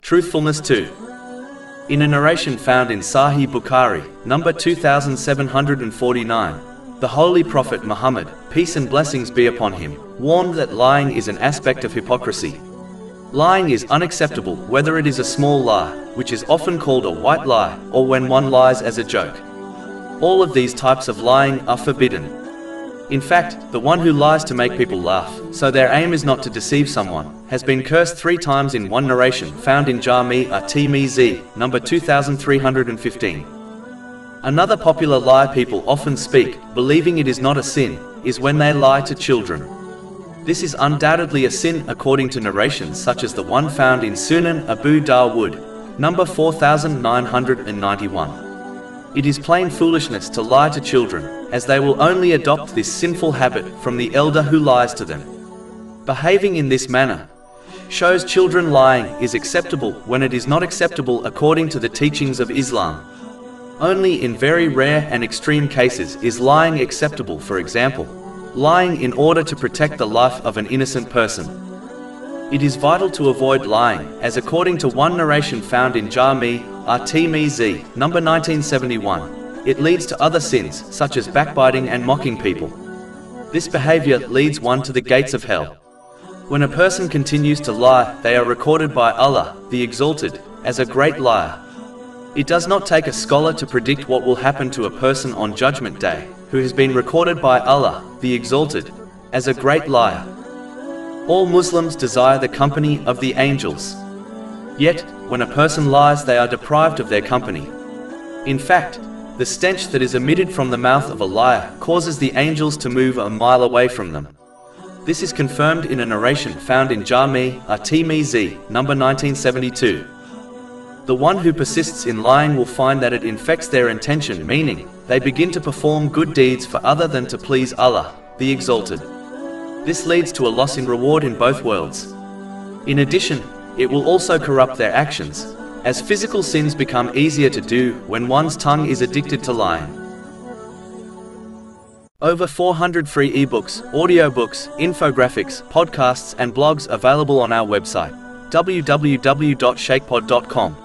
Truthfulness 2. In a narration found in Sahih Bukhari, number 2749, the Holy Prophet Muhammad, peace and blessings be upon him, warned that lying is an aspect of hypocrisy. Lying is unacceptable whether it is a small lie, which is often called a white lie, or when one lies as a joke. All of these types of lying are forbidden. In fact, the one who lies to make people laugh, so their aim is not to deceive someone, has been cursed 3 times in one narration found in Jami' at-Tirmidhi, number 2315. Another popular lie people often speak, believing it is not a sin, is when they lie to children. This is undoubtedly a sin according to narrations such as the one found in Sunan Abu Dawud, number 4991. It is plain foolishness to lie to children, as they will only adopt this sinful habit from the elder who lies to them. Behaving in this manner shows children lying is acceptable when it is not acceptable according to the teachings of Islam. Only in very rare and extreme cases is lying acceptable, for example, lying in order to protect the life of an innocent person. It is vital to avoid lying, as according to one narration found in Jami' at-Tirmidhi, number 1971, it leads to other sins, such as backbiting and mocking people. This behavior leads one to the gates of hell. When a person continues to lie, they are recorded by Allah, the Exalted, as a great liar. It does not take a scholar to predict what will happen to a person on Judgment Day, who has been recorded by Allah, the Exalted, as a great liar. All Muslims desire the company of the angels. Yet, when a person lies, they are deprived of their company. In fact, the stench that is emitted from the mouth of a liar causes the angels to move a mile away from them. This is confirmed in a narration found in Jami' at-Tirmidhi, number 1972. The one who persists in lying will find that it infects their intention, meaning, they begin to perform good deeds for other than to please Allah, the Exalted. This leads to a loss in reward in both worlds. In addition, it will also corrupt their actions, as physical sins become easier to do when one's tongue is addicted to lying. Over 400 free ebooks, audiobooks, infographics, podcasts and blogs available on our website, www.shakepod.com.